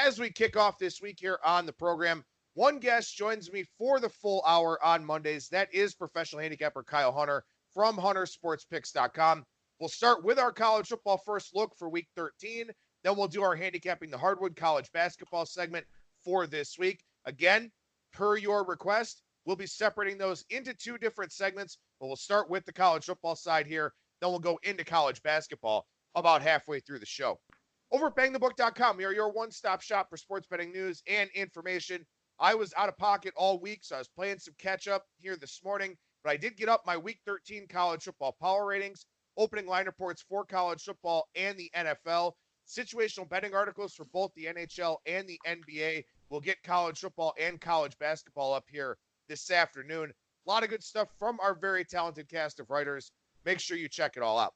as we kick off this week here on the program, one guest joins me for the full hour on Mondays. That is professional handicapper Kyle Hunter from huntersportspicks.com. We'll start with our college football first look for week 13. Then we'll do our handicapping the hardwood college basketball segment for this week. Again, per your request, we'll be separating those into two different segments, but we'll start with the college football side here. Then we'll go into college basketball about halfway through the show. Over at BangTheBook.com, we are your one-stop shop for sports betting news and information. I was out of pocket all week, so I was playing some catch-up here this morning, but I did get up my Week 13 college football power ratings, opening line reports for college football and the NFL, situational betting articles for both the NHL and the NBA. We'll get college football and college basketball up here this afternoon. A lot of good stuff from our very talented cast of writers. Make sure you check it all out.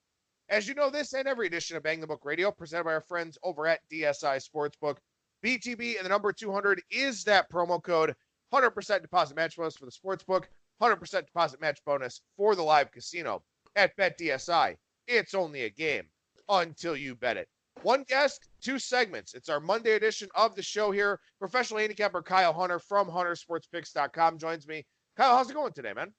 As you know, this and every edition of Bang the Book Radio, presented by our friends over at DSI Sportsbook. BTB and the number 200 is that promo code. 100% deposit match bonus for the sportsbook, 100% deposit match bonus for the live casino. At BetDSI, it's only a game until you bet it. One guest, two segments. It's our Monday edition of the show here. Professional handicapper Kyle Hunter from huntersportspicks.com joins me. Kyle, how's it going today, man?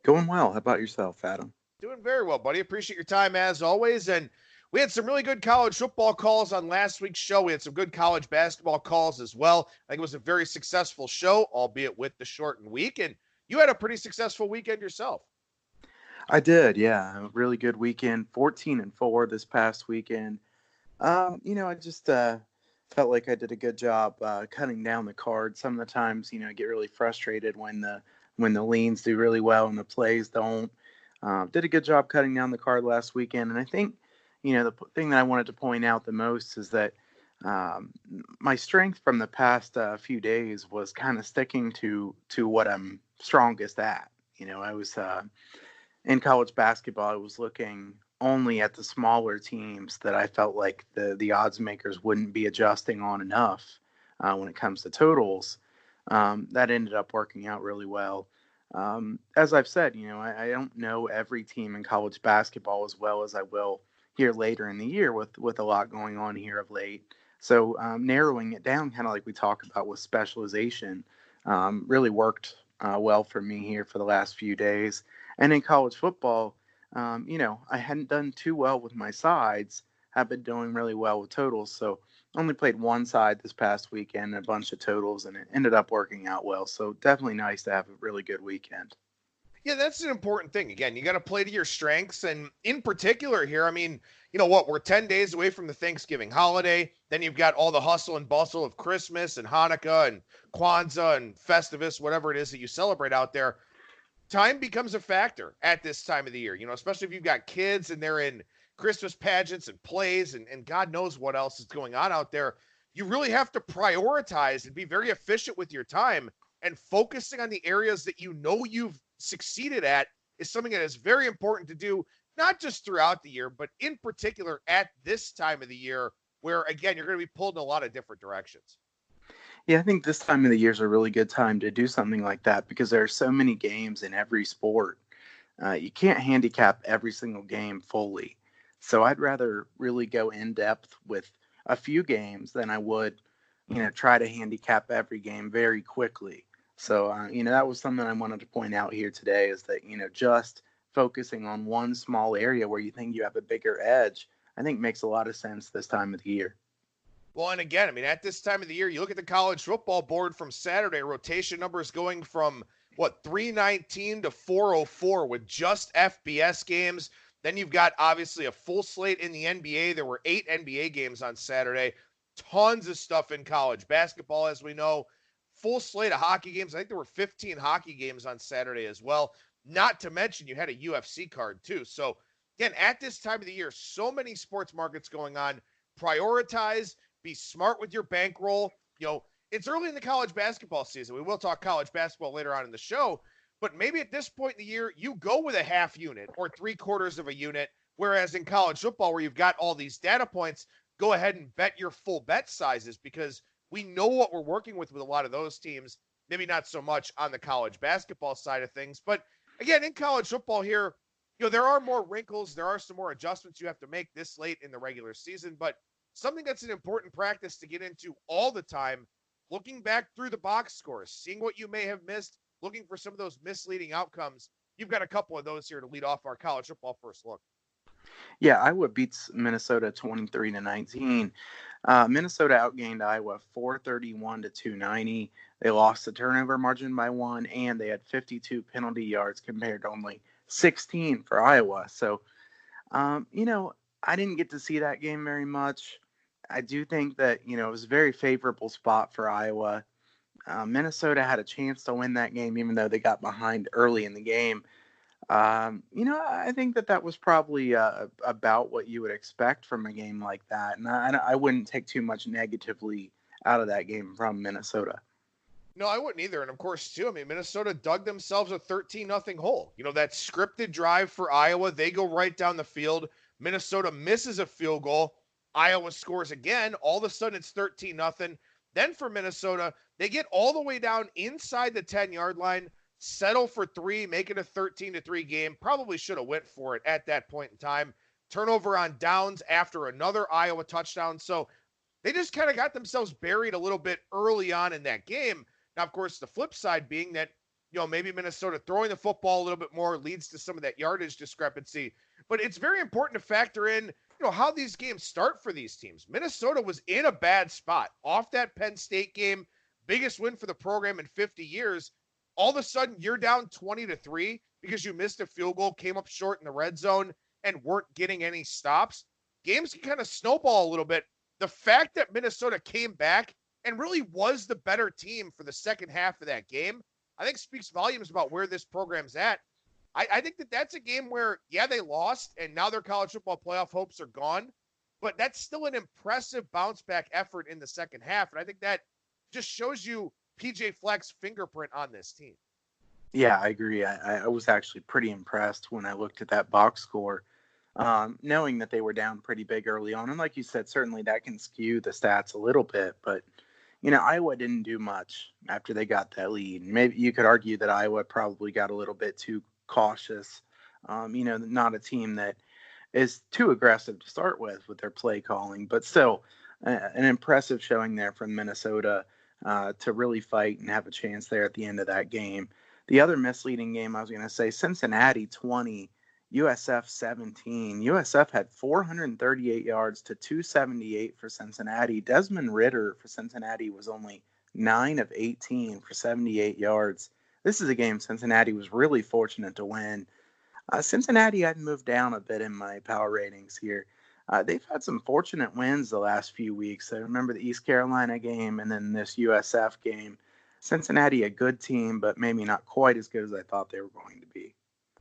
Going well. How about yourself, Adam? Doing very well, buddy. Appreciate your time as always. And we had some really good college football calls on last week's show. We had some good college basketball calls as well. I think it was a very successful show, albeit with the shortened week. And you had a pretty successful weekend yourself. I did, yeah. A really good weekend. 14-4 this past weekend. I just felt like I did a good job cutting down the card. Some of the times, I get really frustrated when the leans do really well and the plays don't. Did a good job cutting down the card last weekend. And I think, the thing that I wanted to point out the most is that my strength from the past few days was kind of sticking to what I'm strongest at. I was in college basketball, I was looking only at the smaller teams that I felt like the odds makers wouldn't be adjusting on enough when it comes to totals. That ended up working out really well. As I've said, I don't know every team in college basketball as well as I will here later in the year with a lot going on here of late. So narrowing it down, kind of like we talk about with specialization, really worked well for me here for the last few days. And in college football, I hadn't done too well with my sides, have been doing really well with totals. So only played one side this past weekend, a bunch of totals, and it ended up working out well. So definitely nice to have a really good weekend. Yeah, that's an important thing. Again, you got to play to your strengths. And in particular here, I mean, we're 10 days away from the Thanksgiving holiday. Then you've got all the hustle and bustle of Christmas and Hanukkah and Kwanzaa and Festivus, whatever it is that you celebrate out there. Time becomes a factor at this time of the year, especially if you've got kids and they're in Christmas pageants and plays and God knows what else is going on out there. You really have to prioritize and be very efficient with your time, and focusing on the areas that you've succeeded at is something that is very important to do, not just throughout the year, but in particular at this time of the year where, again, you're going to be pulled in a lot of different directions. Yeah, I think this time of the year is a really good time to do something like that because there are so many games in every sport. You can't handicap every single game fully. So I'd rather really go in depth with a few games than I would, try to handicap every game very quickly. So, that was something I wanted to point out here today is that, just focusing on one small area where you think you have a bigger edge, I think makes a lot of sense this time of the year. Well, and again, at this time of the year, you look at the college football board from Saturday, rotation numbers going from, 319 to 404 with just FBS games. Then you've got, obviously, a full slate in the NBA. There were 8 NBA games on Saturday. Tons of stuff in college basketball, as we know. Full slate of hockey games. I think there were 15 hockey games on Saturday as well. Not to mention you had a UFC card, too. So, again, at this time of the year, so many sports markets going on. Prioritize. Be smart with your bankroll. It's early in the college basketball season. We will talk college basketball later on in the show. But maybe at this point in the year, you go with a half unit or 3/4 of a unit, whereas in college football, where you've got all these data points, go ahead and bet your full bet sizes because we know what we're working with a lot of those teams. Maybe not so much on the college basketball side of things. But again, in college football here, there are more wrinkles. There are some more adjustments you have to make this late in the regular season. But something that's an important practice to get into all the time, looking back through the box scores, seeing what you may have missed, looking for some of those misleading outcomes. You've got a couple of those here to lead off our college football first look. Yeah, Iowa beats Minnesota 23-19. Minnesota outgained Iowa 431 to 290. They lost the turnover margin by 1, and they had 52 penalty yards compared to only 16 for Iowa. So, I didn't get to see that game very much. I do think that, it was a very favorable spot for Iowa. Minnesota had a chance to win that game, even though they got behind early in the game. I think that was probably about what you would expect from a game like that. And I wouldn't take too much negatively out of that game from Minnesota. No, I wouldn't either. And of course, too, Minnesota dug themselves a 13-0 hole. That scripted drive for Iowa, they go right down the field. Minnesota misses a field goal. Iowa scores again. All of a sudden, it's 13-0. Then for Minnesota, they get all the way down inside the 10-yard line, settle for 3, make it a 13-3 game. Probably should have went for it at that point in time. Turnover on downs after another Iowa touchdown. So they just kind of got themselves buried a little bit early on in that game. Now, of course, the flip side being that, maybe Minnesota throwing the football a little bit more leads to some of that yardage discrepancy. But it's very important to factor in, how these games start for these teams. Minnesota was in a bad spot off that Penn State game, biggest win for the program in 50 years. All of a sudden, you're down 20-3 because you missed a field goal, came up short in the red zone, and weren't getting any stops. Games can kind of snowball a little bit. The fact that Minnesota came back and really was the better team for the second half of that game, I think speaks volumes about where this program's at. I think that's a game where, yeah, they lost, and now their college football playoff hopes are gone, but that's still an impressive bounce-back effort in the second half, and I think that just shows you PJ Fleck's fingerprint on this team. Yeah, I agree. I was actually pretty impressed when I looked at that box score, knowing that they were down pretty big early on. And like you said, certainly that can skew the stats a little bit, but Iowa didn't do much after they got that lead. Maybe you could argue that Iowa probably got a little bit too cautious. Not a team that is too aggressive to start with their play calling, but still an impressive showing there from Minnesota to really fight and have a chance there at the end of that game. The other misleading game, I was going to say, Cincinnati 20, USF 17. USF had 438 yards to 278 for Cincinnati. Desmond Ridder for Cincinnati was only 9 of 18 for 78 yards. This is a game Cincinnati was really fortunate to win. Cincinnati had moved down a bit in my power ratings here. They've had some fortunate wins the last few weeks. I remember the East Carolina game and then this USF game. Cincinnati, a good team, but maybe not quite as good as I thought they were going to be.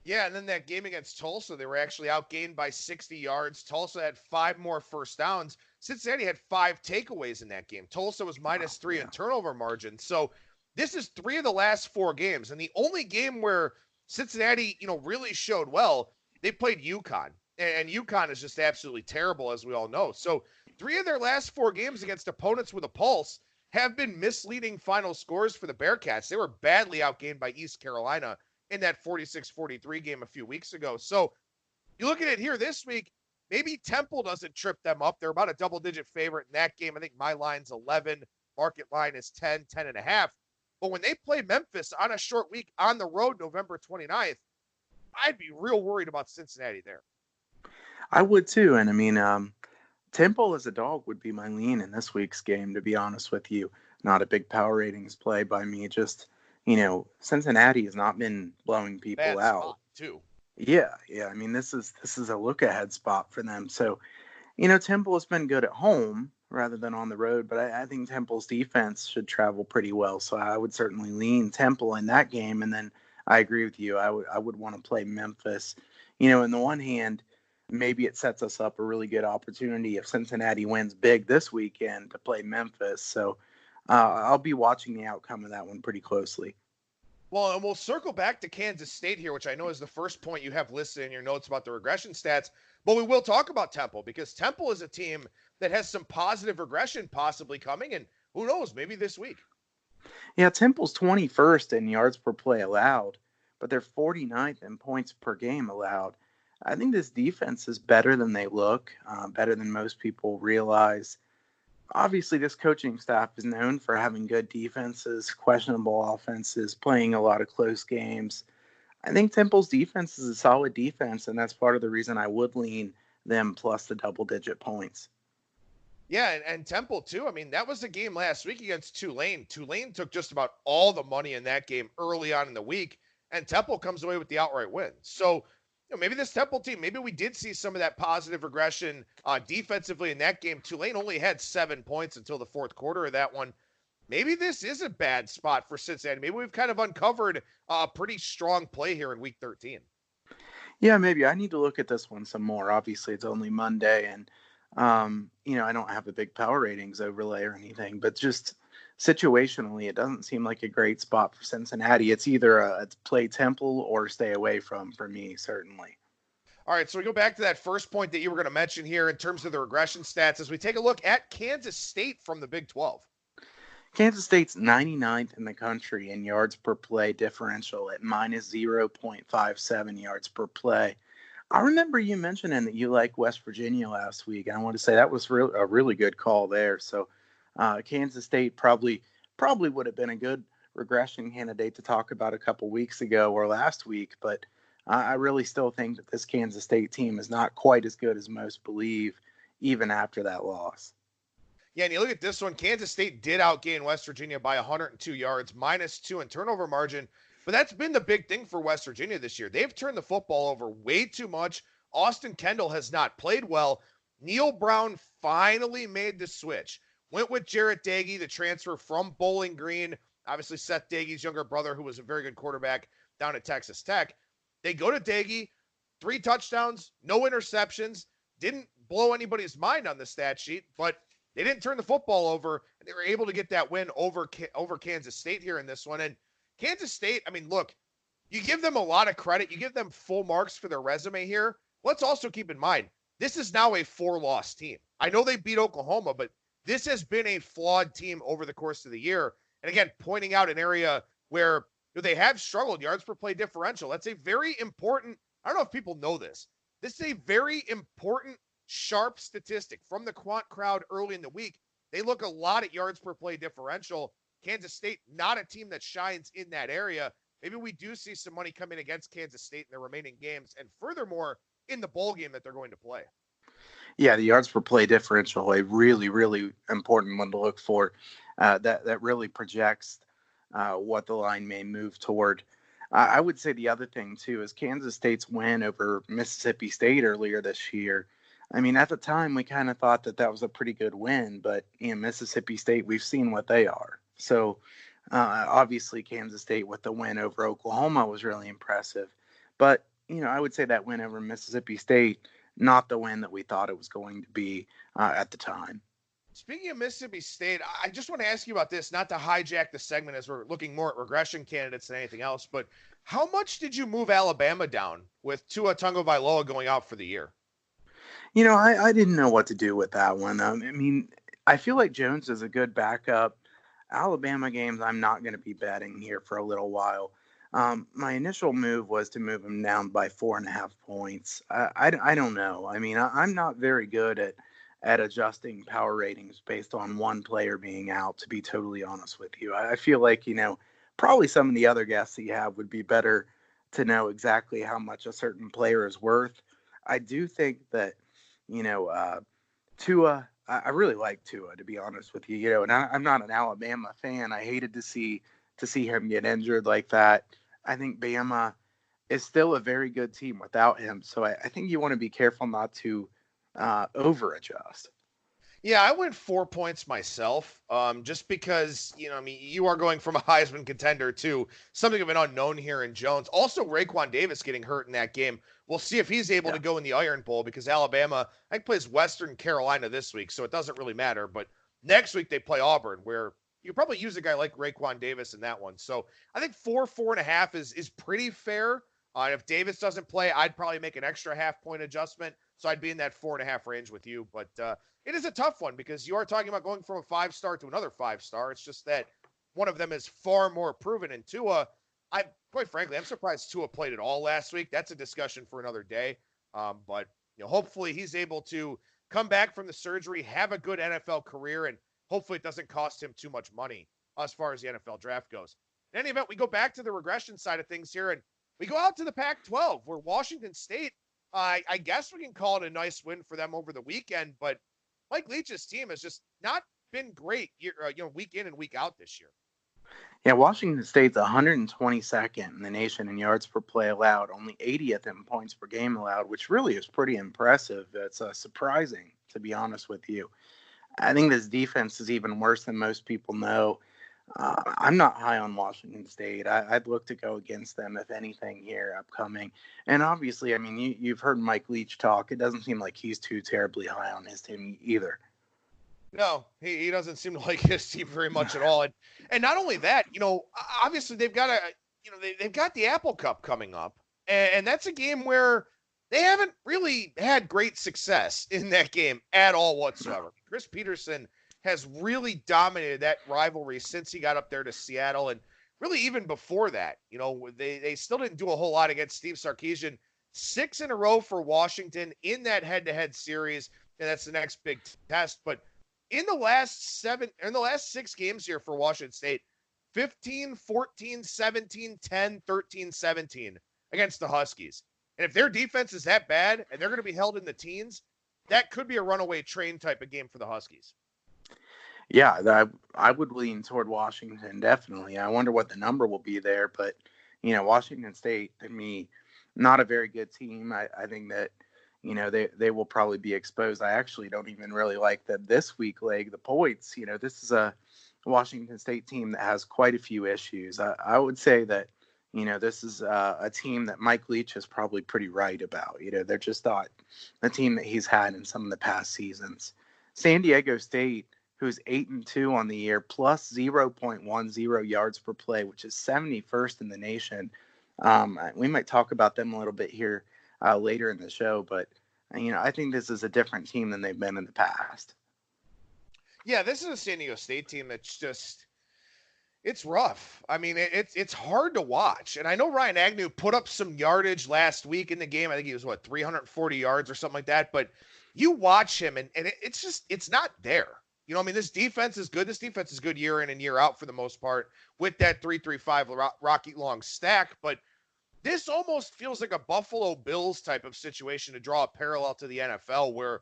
Yeah, and then that game against Tulsa, they were actually outgained by 60 yards. Tulsa had 5 more first downs. Cincinnati had 5 takeaways in that game. Tulsa was -3 in turnover margin. So this is 3 of the last 4 games. And the only game where Cincinnati, really showed well, they played UConn. And UConn is just absolutely terrible, as we all know. So 3 of their last 4 games against opponents with a pulse have been misleading final scores for the Bearcats. They were badly outgained by East Carolina in that 46-43 game a few weeks ago. So you look at it here this week, maybe Temple doesn't trip them up. They're about a double-digit favorite in that game. I think my line's 11. Market line is 10, 10.5. But when they play Memphis on a short week on the road November 29th, I'd be real worried about Cincinnati there. I would too. And Temple as a dog would be my lean in this week's game, to be honest with you. Not a big power ratings play by me. Just, Cincinnati has not been blowing people Bad out. Spot too. Yeah. This is a look ahead spot for them. So, Temple has been good at home rather than on the road, but I think Temple's defense should travel pretty well. So I would certainly lean Temple in that game. And then I agree with you. I would want to play Memphis. In the one hand, maybe it sets us up a really good opportunity if Cincinnati wins big this weekend to play Memphis. So I'll be watching the outcome of that one pretty closely. Well, and we'll circle back to Kansas State here, which I know is the first point you have listed in your notes about the regression stats. But we will talk about Temple because Temple is a team that has some positive regression possibly coming. And who knows, maybe this week. Yeah, Temple's 21st in yards per play allowed, but they're 49th in points per game allowed. I think this defense is better than they look, better than most people realize. Obviously, this coaching staff is known for having good defenses, questionable offenses, playing a lot of close games. I think Temple's defense is a solid defense, and that's part of the reason I would lean them plus the double-digit points. Yeah, and Temple, too. I mean, that was the game last week against Tulane. Tulane took just about all the money in that game early on in the week, and Temple comes away with the outright win. So, maybe this Temple team, maybe we did see some of that positive regression defensively in that game. Tulane only had 7 points until the fourth quarter of that one. Maybe this is a bad spot for Cincinnati. Maybe we've kind of uncovered a pretty strong play here in Week 13. Yeah, maybe I need to look at this one some more. Obviously, it's only Monday, and I don't have a big power ratings overlay or anything, but just situationally, it doesn't seem like a great spot for Cincinnati. It's either it's play Temple or stay away from for me, certainly. All right, so we go back to that first point that you were going to mention here in terms of the regression stats as we take a look at Kansas State from the Big 12. Kansas State's 99th in the country in yards per play differential at minus 0.57 yards per play. I remember you mentioning that you like West Virginia last week, and I want to say that was a really good call there. So Kansas State probably would have been a good regression candidate to talk about a couple weeks ago or last week, but I really still think that this Kansas State team is not quite as good as most believe, even after that loss. Yeah, and you look at this one, Kansas State did outgain West Virginia by 102 yards, -2 in turnover margin. But that's been the big thing for West Virginia this year. They've turned the football over way too much. Austin Kendall has not played well. Neil Brown finally made the switch. Went with Jarrett Dagey, the transfer from Bowling Green. Obviously, Seth Dagey's younger brother, who was a very good quarterback down at Texas Tech. They go to Dagey, 3 touchdowns, no interceptions. Didn't blow anybody's mind on the stat sheet, but they didn't turn the football over, and they were able to get that win over Kansas State here in this one. And Kansas State, I mean, look, you give them a lot of credit. You give them full marks for their resume here. Let's also keep in mind, this is now a 4-loss team. I know they beat Oklahoma, but this has been a flawed team over the course of the year. And again, pointing out an area where they have struggled, yards per play differential. That's a very important, I don't know if people know this. This is a very important, sharp statistic from the quant crowd early in the week. They look a lot at yards per play differential. Kansas State, not a team that shines in that area. Maybe we do see some money coming against Kansas State in their remaining games, and furthermore, in the bowl game that they're going to play. Yeah, the yards per play differential, a really, really important one to look for. That really projects what the line may move toward. I would say the other thing, too, is Kansas State's win over Mississippi State earlier this year. I mean, at the time, we kind of thought that was a pretty good win, but in Mississippi State, we've seen what they are. So, obviously, Kansas State with the win over Oklahoma was really impressive. But, I would say that win over Mississippi State, not the win that we thought it was going to be at the time. Speaking of Mississippi State, I just want to ask you about this, not to hijack the segment as we're looking more at regression candidates than anything else, but how much did you move Alabama down with Tua Tagovailoa going out for the year? I didn't know what to do with that one. I mean, I feel like Jones is a good backup. Alabama games, I'm not going to be betting here for a little while. My initial move was to move him down by 4.5 points. I don't know. I mean, I'm not very good at adjusting power ratings based on one player being out, to be totally honest with you. I feel like, probably some of the other guests that you have would be better to know exactly how much a certain player is worth. I do think that, Tua, I really like Tua, to be honest with you, and I'm not an Alabama fan. I hated to see him get injured like that. I think Bama is still a very good team without him. So I think you want to be careful not to over adjust. Yeah, I went 4 points myself, just because, you are going from a Heisman contender to something of an unknown here in Jones. Also, Raekwon Davis getting hurt in that game. We'll see if he's able to go in the Iron Bowl, because Alabama, I think, plays Western Carolina this week, so it doesn't really matter. But next week they play Auburn, where you probably use a guy like Raekwon Davis in that one. So I think 4.5 is pretty fair. If Davis doesn't play, I'd probably make an extra half-point adjustment, so I'd be in that 4.5 range with you. But it is a tough one, because you are talking about going from a 5-star to another 5-star. It's just that one of them is far more proven. And Tua, quite frankly, I'm surprised Tua played at all last week. That's a discussion for another day. But hopefully he's able to come back from the surgery, have a good NFL career, and hopefully it doesn't cost him too much money as far as the NFL draft goes. In any event, we go back to the regression side of things here, and we go out to the Pac-12, where Washington State, I guess we can call it a nice win for them over the weekend, but Mike Leach's team has just not been great, week in and week out this year. Yeah, Washington State's 122nd in the nation in yards per play allowed, only 80th in points per game allowed, which really is pretty impressive. It's surprising, to be honest with you. I think this defense is even worse than most people know. I'm not high on Washington State. I'd look to go against them, if anything, here upcoming. And obviously, I mean, you've heard Mike Leach talk. It doesn't seem like he's too terribly high on his team either. No, he doesn't seem to like his team very much at all. And not only that, obviously they've got they've got the Apple Cup coming up, and that's a game where they haven't really had great success in that game at all whatsoever. Chris Peterson has really dominated that rivalry since he got up there to Seattle, and really even before that. They still didn't do a whole lot against Steve Sarkisian. 6 in a row for Washington in that head-to-head series, and that's the next big test. But in the last 6 games here for Washington State, 15, 14, 17, 10, 13, 17 against the Huskies. And if their defense is that bad and they're going to be held in the teens, that could be a runaway train type of game for the Huskies. Yeah, I would lean toward Washington, definitely. I wonder what the number will be there. But, Washington State, to me, not a very good team. I think that, they will probably be exposed. I actually don't even really like this week leg, the points. This is a Washington State team that has quite a few issues. I would say that, this is a team that Mike Leach is probably pretty right about. They're just not the team that he's had in some of the past seasons. San Diego State, who's 8-2 on the year, plus 0.10 yards per play, which is 71st in the nation. We might talk about them a little bit here later in the show, but I think this is a different team than they've been in the past. Yeah, this is a San Diego State team that's just, it's rough. I mean, it's hard to watch. And I know Ryan Agnew put up some yardage last week in the game. I think he was 340 yards or something like that. But you watch him and it's not there. This defense is good. This defense is good year in and year out for the most part with that 3-3-5 Rocky Long stack. But this almost feels like a Buffalo Bills type of situation, to draw a parallel to the NFL, where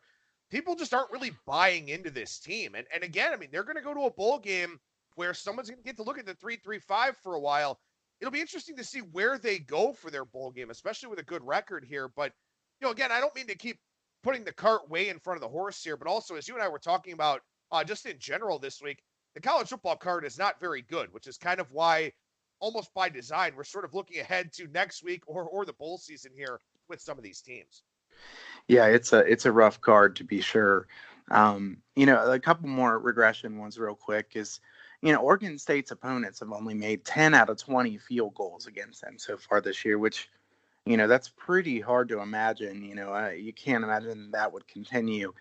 people just aren't really buying into this team. And again, they're going to go to a bowl game where someone's going to get to look at the 3-3-5 for a while. It'll be interesting to see where they go for their bowl game, especially with a good record here. But, again, I don't mean to keep putting the cart way in front of the horse here, but also, as you and I were talking about just in general this week, the college football card is not very good, which is kind of why, almost by design, we're sort of looking ahead to next week or the bowl season here with some of these teams. Yeah, it's a rough card, to be sure. A couple more regression ones real quick is, Oregon State's opponents have only made 10 out of 20 field goals against them so far this year, which, that's pretty hard to imagine. You can't imagine that would continue.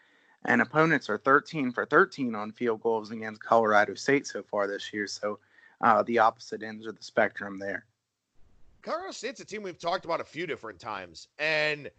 And opponents are 13 for 13 on field goals against Colorado State so far this year. So the opposite ends of the spectrum there. Colorado State's a team we've talked about a few different times. And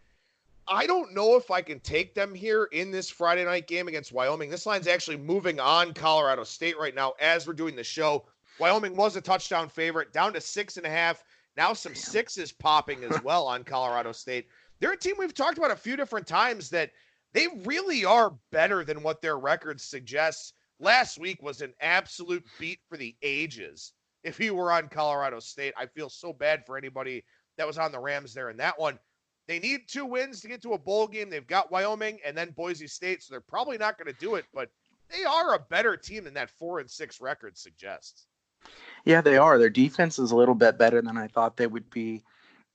I don't know if I can take them here in this Friday night game against Wyoming. This line's actually moving on Colorado State right now as we're doing the show. Wyoming was a touchdown favorite, down to 6.5. Now some sixes popping as well on Colorado State. They're a team we've talked about a few different times that they really are better than what their record suggests. Last week was an absolute beat for the ages. If you were on Colorado State, I feel so bad for anybody that was on the Rams there in that one. They need 2 wins to get to a bowl game. They've got Wyoming and then Boise State, so they're probably not going to do it, but they are a better team than that 4-6 record suggests. Yeah, they are. Their defense is a little bit better than I thought they would be,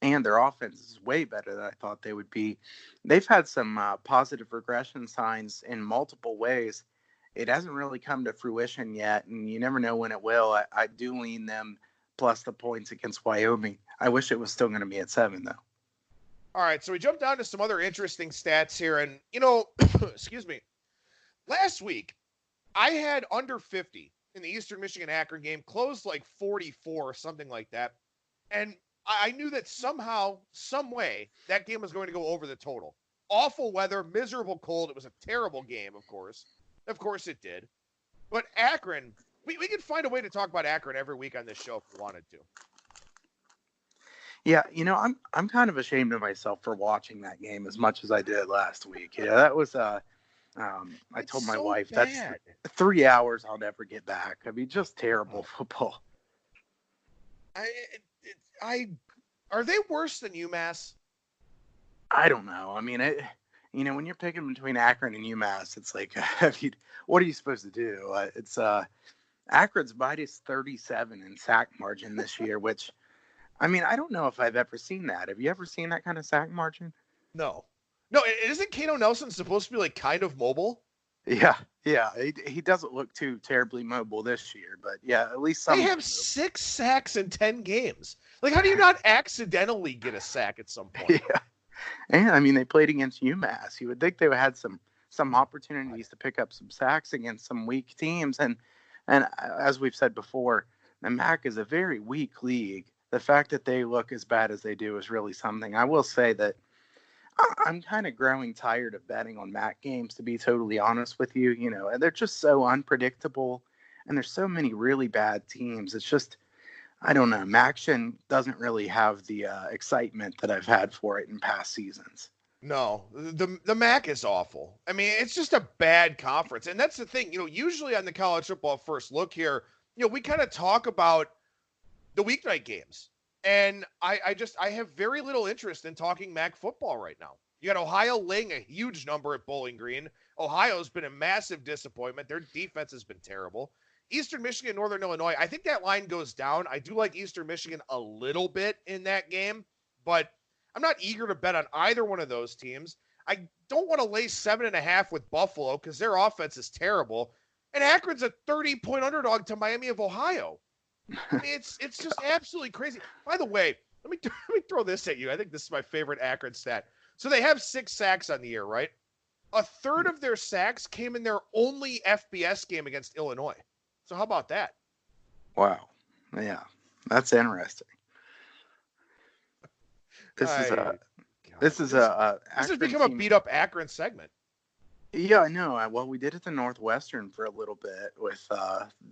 and their offense is way better than I thought they would be. They've had some positive regression signs in multiple ways. It hasn't really come to fruition yet, and you never know when it will. I do lean them plus the points against Wyoming. I wish it was still going to be at 7, though. All right, so we jump down to some other interesting stats here, and, excuse me, last week I had under 50 in the Eastern Michigan Akron game, closed like 44 or something like that, and I knew that somehow, some way, that game was going to go over the total. Awful weather, miserable cold. It was a terrible game, of course. Of course it did. But Akron, we could find a way to talk about Akron every week on this show if we wanted to. Yeah, I'm kind of ashamed of myself for watching that game as much as I did last week. Yeah, that was I told my wife bad. That's 3 hours I'll never get back. I mean, just terrible football. Are they worse than UMass? I don't know. I mean, when you're picking between Akron and UMass, it's like, what are you supposed to do? It's Akron's minus 37 in sack margin this year, which, I mean, I don't know if I've ever seen that. Have you ever seen that kind of sack margin? No, isn't Kano Nelson supposed to be like kind of mobile? Yeah. He doesn't look too terribly mobile this year, but yeah, at least some. They have 6 sacks in 10 games. Like, how do you not accidentally get a sack at some point? Yeah. And I mean, they played against UMass. You would think they had some opportunities to pick up some sacks against some weak teams. And as we've said before, the MAC is a very weak league. The fact that they look as bad as they do is really something. I will say that I'm kind of growing tired of betting on MAC games, to be totally honest with you. And they're just so unpredictable, and there's so many really bad teams. It's just, I don't know. MACtion doesn't really have the excitement that I've had for it in past seasons. No, the MAC is awful. I mean, it's just a bad conference. And that's the thing, usually on the college football first look here, we kind of talk about the weeknight games. And I have very little interest in talking MAC football right now. You got Ohio laying a huge number at Bowling Green. Ohio's been a massive disappointment. Their defense has been terrible. Eastern Michigan, Northern Illinois, I think that line goes down. I do like Eastern Michigan a little bit in that game, but I'm not eager to bet on either one of those teams. I don't want to lay 7.5 with Buffalo because their offense is terrible. And Akron's a 30-point underdog to Miami of Ohio. I mean, it's just absolutely crazy. By the way, let me throw this at you. I think this is my favorite Akron stat. So they have 6 sacks on the year, right? A third of their sacks came in their only FBS game against Illinois. So how about that? Wow. Yeah, that's interesting. This has become a beat up Akron segment. Yeah, I know. Well, we did it to Northwestern for a little bit with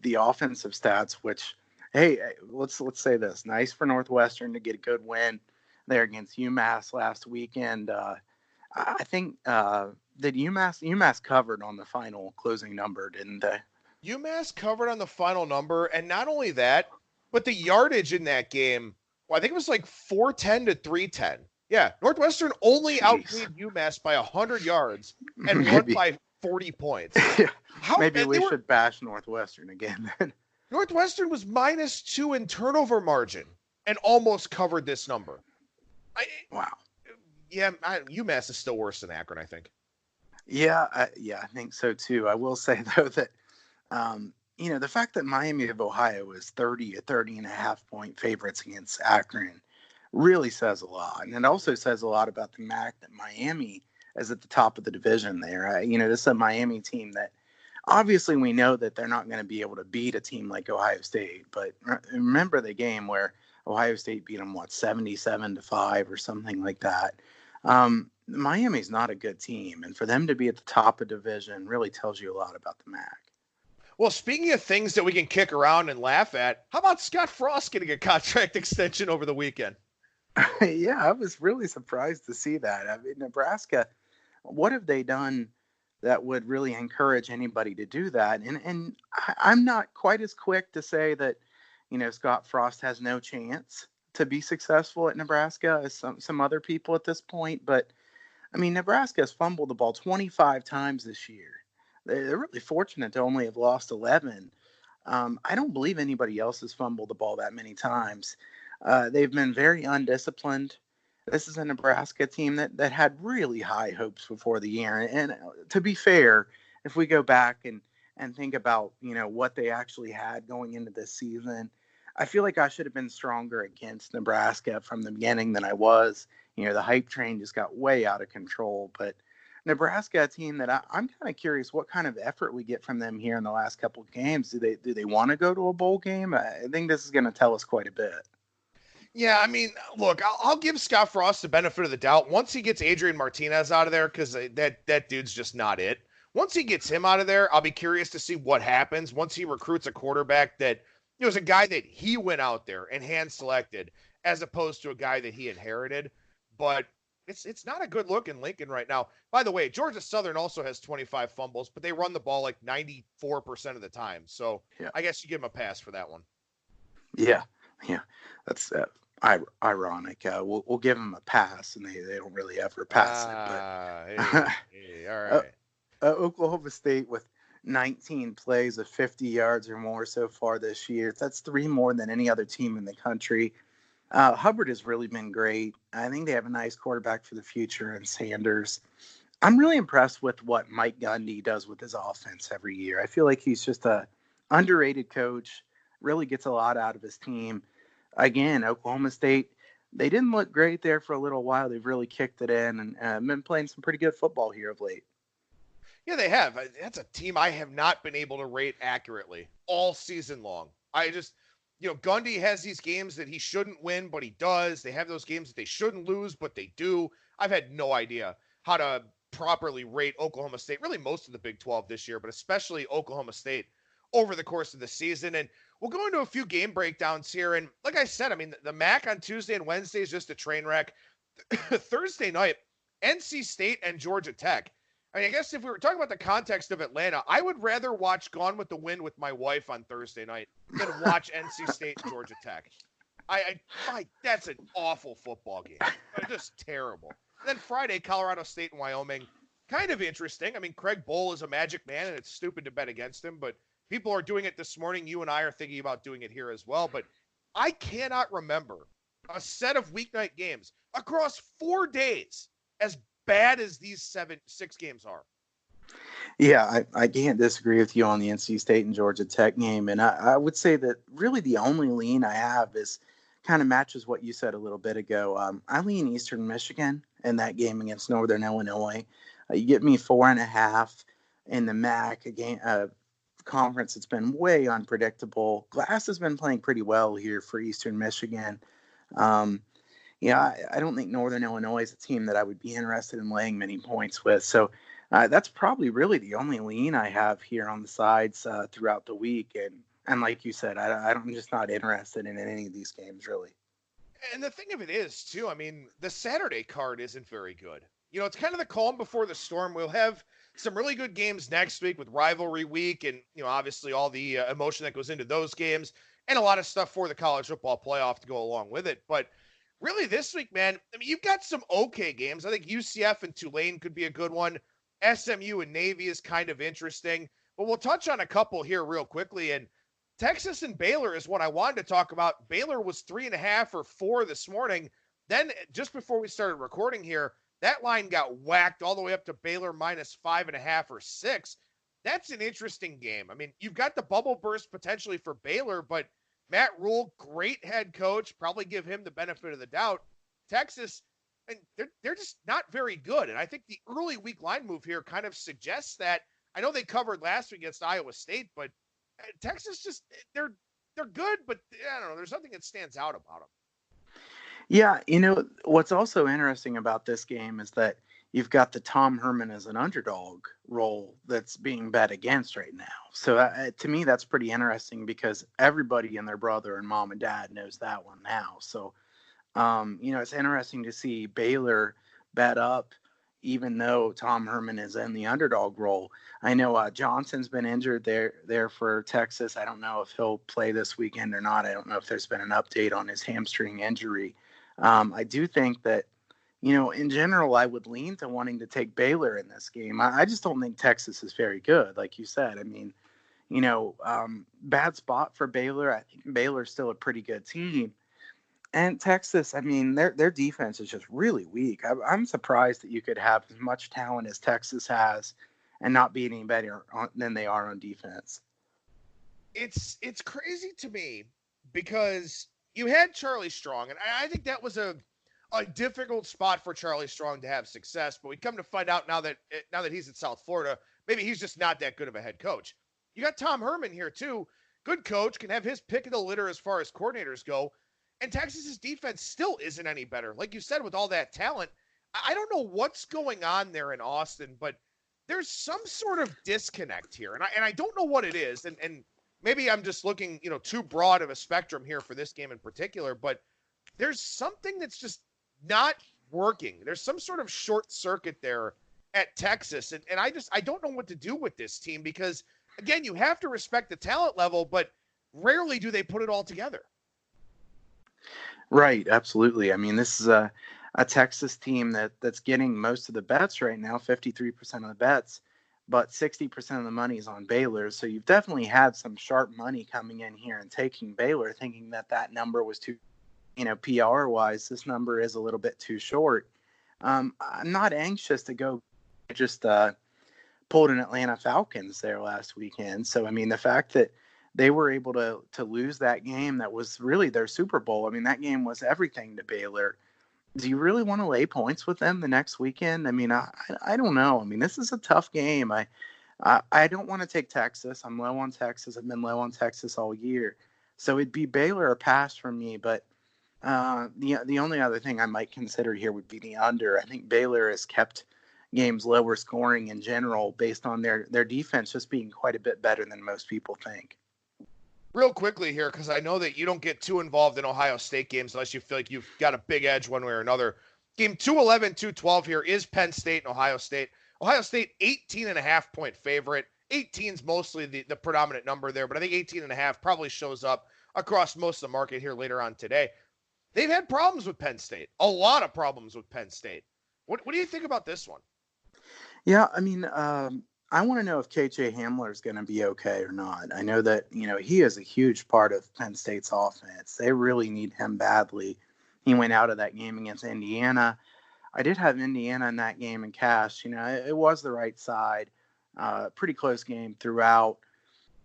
the offensive stats, which, hey, let's say this. Nice for Northwestern to get a good win there against UMass last weekend. I think that UMass covered on the final closing number, didn't they? UMass covered on the final number, and not only that, but the yardage in that game, well, I think it was like 410 to 310. Yeah, Northwestern only outplayed UMass by 100 yards and won by 40 points. Yeah. Maybe we should bash Northwestern again then. Northwestern was -2 in turnover margin and almost covered this number. Wow. Yeah, UMass is still worse than Akron, I think. Yeah, I think so too. I will say, though, that the fact that Miami of Ohio is 30.5 point favorites against Akron really says a lot. And it also says a lot about the MAC that Miami is at the top of the division there. This is a Miami team that obviously we know that they're not going to be able to beat a team like Ohio State. But remember the game where Ohio State beat them, 77-5 or something like that. Miami's not a good team. And for them to be at the top of division really tells you a lot about the MAC. Well, speaking of things that we can kick around and laugh at, how about Scott Frost getting a contract extension over the weekend? Yeah, I was really surprised to see that. I mean, Nebraska, what have they done that would really encourage anybody to do that? And I'm not quite as quick to say that, Scott Frost has no chance to be successful at Nebraska as some other people at this point. But, I mean, Nebraska has fumbled the ball 25 times this year. They're really fortunate to only have lost 11. I don't believe anybody else has fumbled the ball that many times. They've been very undisciplined. This is a Nebraska team that had really high hopes before the year. And to be fair, if we go back and think about, what they actually had going into this season, I feel like I should have been stronger against Nebraska from the beginning than I was. The hype train just got way out of control. But Nebraska, a team that I'm kind of curious what kind of effort we get from them here in the last couple of games. Do they want to go to a bowl game? I think this is going to tell us quite a bit. Yeah, I mean, look, I'll give Scott Frost the benefit of the doubt. Once he gets Adrian Martinez out of there, because that dude's just not it. Once he gets him out of there, I'll be curious to see what happens once he recruits a quarterback that is a guy that he went out there and hand selected, as opposed to a guy that he inherited. But it's not a good look in Lincoln right now. By the way, Georgia Southern also has 25 fumbles, but they run the ball like 94% of the time. So Yeah. I guess you give him a pass for that one. Yeah. That's ironic. We'll give them a pass, and they don't really ever pass it. But hey, all right. Oklahoma State with 19 plays of 50 yards or more so far this year. That's 3 more than any other team in the country. Hubbard has really been great. I think they have a nice quarterback for the future in Sanders. I'm really impressed with what Mike Gundy does with his offense every year. I feel like he's just a underrated coach, really gets a lot out of his team. Again, Oklahoma State, they didn't look great there for a little while. They've really kicked it in and been playing some pretty good football here of late. Yeah, they have. That's a team I have not been able to rate accurately all season long. Gundy has these games that he shouldn't win, but he does. They have those games that they shouldn't lose, but they do. I've had no idea how to properly rate Oklahoma State, really most of the Big 12 this year, but especially Oklahoma State over the course of the season. And we'll go into a few game breakdowns here. And like I said, I mean, the MAC on Tuesday and Wednesday is just a train wreck. Thursday night, NC State and Georgia Tech. I mean, I guess if we were talking about the context of Atlanta, I would rather watch Gone with the Wind with my wife on Thursday night than watch NC State and Georgia Tech. That's an awful football game. Just terrible. And then Friday, Colorado State and Wyoming. Kind of interesting. I mean, Craig Bowl is a magic man, and it's stupid to bet against him, but people are doing it this morning. You and I are thinking about doing it here as well. But I cannot remember a set of weeknight games across 4 days as bad as these 6 games are. Yeah, I can't disagree with you on the NC State and Georgia Tech game. And I would say that really the only lean I have is kind of matches what you said a little bit ago. I lean Eastern Michigan in that game against Northern Illinois. You get me 4.5 in the MAC, a game, conference that's been way unpredictable. Glass has been playing pretty well here for Eastern Michigan. I don't think Northern Illinois is a team that I would be interested in laying many points with. So that's probably really the only lean I have here on the sides throughout the week. And like you said, I'm just not interested in any of these games, really. And the thing of it is, too, I mean, the Saturday card isn't very good. It's kind of the calm before the storm. We'll have some really good games next week with rivalry week and, obviously all the emotion that goes into those games and a lot of stuff for the college football playoff to go along with it. But really this week, man, I mean, you've got some okay games. I think UCF and Tulane could be a good one. SMU and Navy is kind of interesting. But we'll touch on a couple here real quickly. And Texas and Baylor is what I wanted to talk about. Baylor was 3.5 or 4 this morning. Then just before we started recording here, that line got whacked all the way up to Baylor minus 5.5 or 6. That's an interesting game. I mean, you've got the bubble burst potentially for Baylor, but Matt Rule, great head coach, probably give him the benefit of the doubt. Texas, and they're just not very good. And I think the early week line move here kind of suggests that. I know they covered last week against Iowa State, but Texas just they're good, but I don't know. There's nothing that stands out about them. Yeah, what's also interesting about this game is that you've got the Tom Herman as an underdog role that's being bet against right now. So to me, that's pretty interesting because everybody and their brother and mom and dad knows that one now. So, it's interesting to see Baylor bet up even though Tom Herman is in the underdog role. I know Johnson's been injured there for Texas. I don't know if he'll play this weekend or not. I don't know if there's been an update on his hamstring injury. I do think that, in general, I would lean to wanting to take Baylor in this game. I just don't think Texas is very good, like you said. I mean, bad spot for Baylor. I think Baylor's still a pretty good team. And Texas, I mean, their defense is just really weak. I'm surprised that you could have as much talent as Texas has and not be any better than they are on defense. It's crazy to me because you had Charlie Strong, and I think that was a difficult spot for Charlie Strong to have success. But we come to find out now that he's in South Florida, maybe he's just not that good of a head coach. You got Tom Herman here too, good coach, can have his pick of the litter as far as coordinators go. And Texas's defense still isn't any better. Like you said, with all that talent, I don't know what's going on there in Austin, but there's some sort of disconnect here. And I don't know what it is. And maybe I'm just looking, too broad of a spectrum here for this game in particular, but there's something that's just not working. There's some sort of short circuit there at Texas. And I don't know what to do with this team because, again, you have to respect the talent level, but rarely do they put it all together. Right, absolutely. I mean, this is a Texas team that's getting most of the bets right now, 53% of the bets, but 60% of the money is on Baylor. So you've definitely had some sharp money coming in here and taking Baylor, thinking that number was too, PR-wise, this number is a little bit too short. I'm not anxious to go just pulled an Atlanta Falcons there last weekend. So, I mean, the fact that they were able to lose that game that was really their Super Bowl. I mean, that game was everything to Baylor. Do you really want to lay points with them the next weekend? I mean, I don't know. I mean, this is a tough game. I don't want to take Texas. I'm low on Texas. I've been low on Texas all year. So it'd be Baylor or pass for me. But the only other thing I might consider here would be the under. I think Baylor has kept games lower scoring in general based on their defense just being quite a bit better than most people think. Real quickly here, because I know that you don't get too involved in Ohio State games unless you feel like you've got a big edge one way or another. Game 211, 212 here is Penn State and Ohio State. Ohio State, 18.5-point favorite. 18's mostly the predominant number there, but I think 18.5 probably shows up across most of the market here later on today. They've had problems with Penn State. A lot of problems with Penn State. What do you think about this one? Yeah, I mean, I want to know if KJ Hamler is going to be okay or not. I know that, he is a huge part of Penn State's offense. They really need him badly. He went out of that game against Indiana. I did have Indiana in that game in cash. It was the right side. Pretty close game throughout.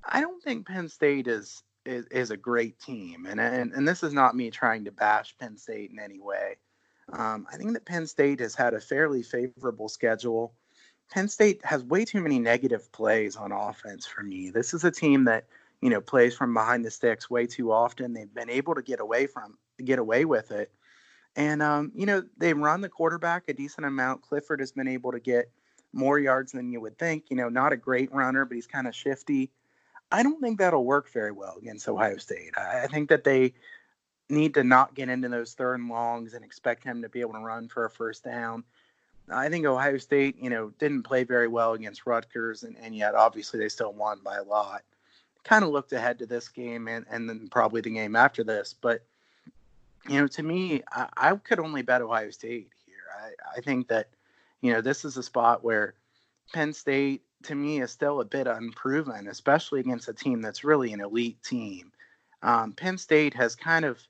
I don't think Penn State is a great team. And this is not me trying to bash Penn State in any way. I think that Penn State has had a fairly favorable schedule. Penn State has way too many negative plays on offense for me. This is a team that, plays from behind the sticks way too often. They've been able to get away with it. And, they run the quarterback a decent amount. Clifford has been able to get more yards than you would think. Not a great runner, but he's kind of shifty. I don't think that'll work very well against Ohio State. I think that they need to not get into those third and longs and expect him to be able to run for a first down. I think Ohio State, didn't play very well against Rutgers, and yet obviously they still won by a lot. Kind of looked ahead to this game and then probably the game after this. But, to me, I could only bet Ohio State here. I think that, this is a spot where Penn State, to me, is still a bit unproven, especially against a team that's really an elite team. Penn State has kind of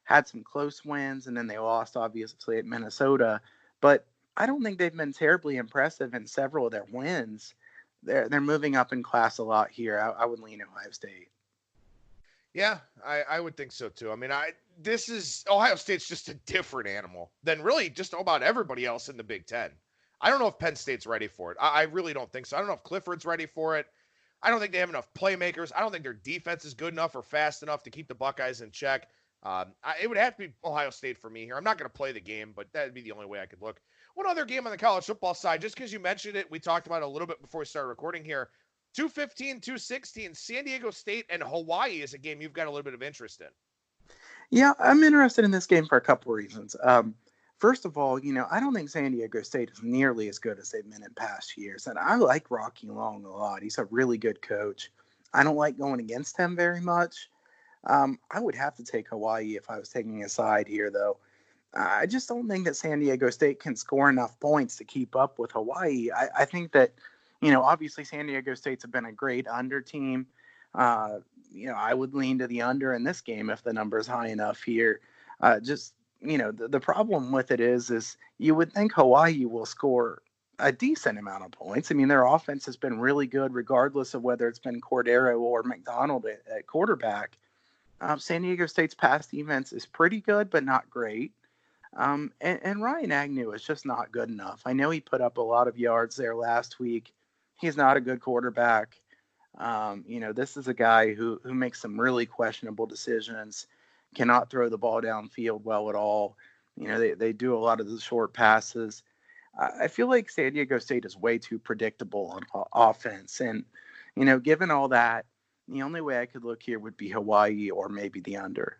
had some close wins, and then they lost, obviously, at Minnesota. But I don't think they've been terribly impressive in several of their wins. They're moving up in class a lot here. I would lean Ohio State. Yeah, I would think so too. I mean, Ohio State's just a different animal than really just about everybody else in the Big Ten. I don't know if Penn State's ready for it. I really don't think so. I don't know if Clifford's ready for it. I don't think they have enough playmakers. I don't think their defense is good enough or fast enough to keep the Buckeyes in check. It would have to be Ohio State for me here. I'm not going to play the game, but that would be the only way I could look. One other game on the college football side, just because you mentioned it, we talked about it a little bit before we started recording here. 215, 216, San Diego State and Hawaii is a game you've got a little bit of interest in. Yeah, I'm interested in this game for a couple of reasons. First of all, I don't think San Diego State is nearly as good as they've been in past years. And I like Rocky Long a lot. He's a really good coach. I don't like going against him very much. I would have to take Hawaii if I was taking a side here, though. I just don't think that San Diego State can score enough points to keep up with Hawaii. I think that, obviously San Diego State's been a great under team. I would lean to the under in this game if the number's high enough here. The problem with it is you would think Hawaii will score a decent amount of points. I mean, their offense has been really good regardless of whether it's been Cordero or McDonald at quarterback. San Diego State's pass defense is pretty good, but not great. And Ryan Agnew is just not good enough. I know he put up a lot of yards there last week. He's not a good quarterback. This is a guy who makes some really questionable decisions, cannot throw the ball downfield well at all. You know, they do a lot of the short passes. I feel like San Diego State is way too predictable on offense. And, you know, given all that, the only way I could look here would be Hawaii or maybe the under.